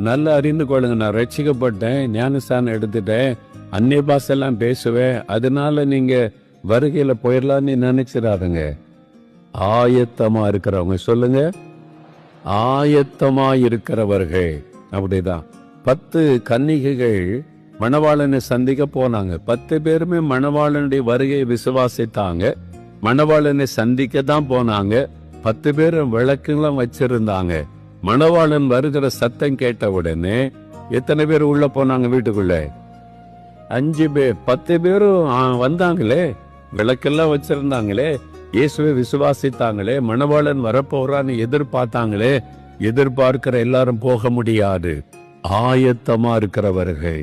நல்லா அறிந்து கொள்ளுங்க, நான் ரட்சிக்கப்பட்டேன், ஞானஸ்தானம் எடுத்துட்டேன், அந்நிய பாஷெல்லாம் பேசுவேன், அதனால நீங்க வருகையில போயிடலான்னு நினைச்சிடாதுங்க. ஆயத்தமா இருக்கிறவங்க சொல்லுங்க, ஆயத்தமா இருக்கிறவர்கள். அப்படிதான் 10 கன்னிகைகள் மணவாளனை சந்திக்க போனாங்க. 10 பேருமே மணவாளனுடைய வருகையை விசுவாசித்தாங்க. மணவாளனை சந்திக்க தான் போனாங்க. 10 பேரும் விளக்குலாம் வச்சிருந்தாங்க. மணவாளன் வருகிற சத்தம் கேட்ட உடனே எத்தனை பேர் உள்ள போனாங்க வீட்டுக்குள்ள? 5 பேர். 10 பேரும் வந்தாங்களே, விளக்கெல்லாம் வச்சிருந்தாங்களே, இயேசுவை விசுவாசித்தாங்களே, மணவாளன் வரப்போறான்னு எதிர்பார்த்தாங்களே. எதிர்பார்க்கிற எல்லாரும் போக முடியாது. ஆயத்தமா இருக்கிறவர்கள்,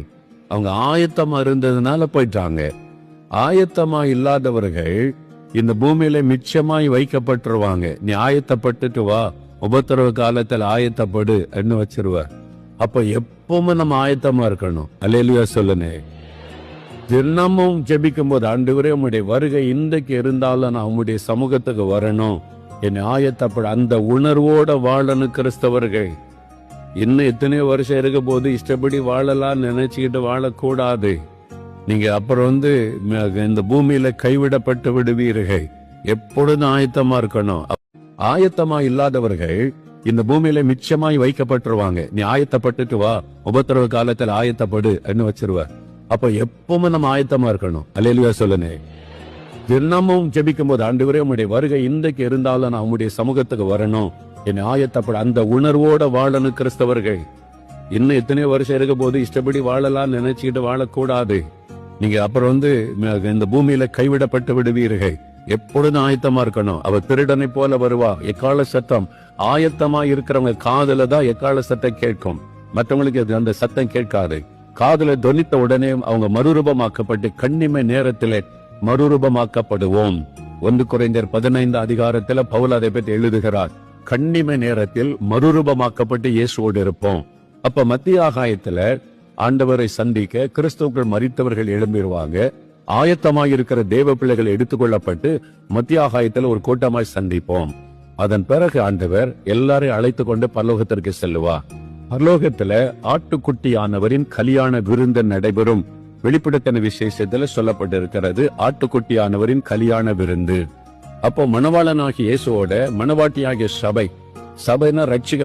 அவங்க ஆயத்தமா இருந்ததுனால போயிட்டாங்க. ஆயத்தமா இல்லாதவர்கள் இந்த பூமியில மிச்சமாய் வைக்கப்பட்டுருவாங்க. நீ ஆயத்தப்பட்டுட்டு வா, உபத்திரவ காலத்தில் ஆயத்தப்படு என்ன வச்சிருவார். அப்ப எப்பவுமே நம்ம ஆயத்தமா இருக்கணும். அல்லேலூயா சொல்லுங்க. தினமும் ஜெபிக்கும் போது, ஆண்டவரே உம்முடைய வருகை இன்றைக்கு இருந்தாலும் நான் உம்முடைய சமூகத்துக்கு வரணும், என்னை ஆயத்தப்பட, அந்த உணர்வோட வாழணும். கிறிஸ்தவர்கள் இன்னும் எத்தனையோ வருஷம் இருக்க போது இஷ்டப்படி வாழலாம் நினைச்சுக்கிட்டு வாழக்கூடாது. நீங்க அப்புறம் இந்த பூமியில கைவிடப்பட்டு விடுவீர்கள். எப்பொழுதும் ஆயத்தமா இருக்கணும். ஆயத்தமா இல்லாதவர்கள் இந்த பூமியில மிச்சமாய் வைக்கப்பட்டுருவாங்க. நீ ஆயத்தப்பட்டுட்டு வா, உபத்திரவ காலத்தில் ஆயத்தப்படு என்ன வச்சிருவார். அப்ப எப்பவுமே நம்ம ஆயத்தமா இருக்கணும். அல்லேலூயா சொல்லுங்க. தினமும் ஜெபிக்கும் போது, ஆண்டவரே உம்முடைய வருகை இன்றைக்கு இருந்தாலும் நான் உம்முடைய சமூகத்துக்கு வரணும், என்னை ஆயத்தப்பட, அந்த உணர்வோட வாழணும். கிறிஸ்தவர்கள் இன்னும் எத்தனையோ வருஷம் இருக்க போது இஷ்டப்படி வாழலாம் நினைச்சுக்கிட்டு வாழக்கூடாது. நீங்க அப்புறம் இந்த பூமியில கைவிடப்பட்டு விடுவீர்கள். எப்பொழுதும் ஆயத்தமா இருக்கணும். அவர் திருடனை போல வருவா. எக்கால சத்தம் ஆயத்தமா இருக்கிறவங்க காதுல தான் எக்கால சத்தம் கேட்கும். மற்றவங்களுக்கு அந்த சத்தம் கேட்காது. காதுல தொனித்த உடனே அவங்க மறுரூபமாக்கப்பட்டு கண்ணிமை நேரத்திலே மறுரூபமாக்கப்படுவோம். 1 கொரிந்தியர் 15 அதிகாரத்துல பவுல் அதை பற்றி எழுதுகிறார். கண்ணிமை நேரத்தில் மறுரூபமாக்கப்பட்டு இயேசுவோடு இருப்போம். அப்ப மத்திய ஆகாயத்துல ஆண்டவரை சந்திக்க கிறிஸ்துவுக்குள் மரித்தவர்கள் எழும்பிடுவாங்க. ஆயத்தமாய் இருக்கிற தேவ பிள்ளைகள் எடுத்துக்கொள்ளப்பட்டு மத்திய ஆகாயத்துல ஒரு கூட்டமாய் சந்திப்போம். அதன் பிறகு ஆண்டவர் எல்லாரையும் அழைத்து கொண்டு பரலோகத்திற்கு செல்லுவா. பரலோகத்துல ஆட்டுக்குட்டியானவரின் கல்யாண விருந்து நடைபெறும். வெளிப்படுத்தின விசேஷத்துல சொல்லப்பட்டிருக்கிறது ஆட்டுக்குட்டியானவரின் கல்யாண விருந்து. அப்போ மணவாளனாகிய இயேசுவோட மணவாட்டியாகிய சபைனா ரட்சிக்க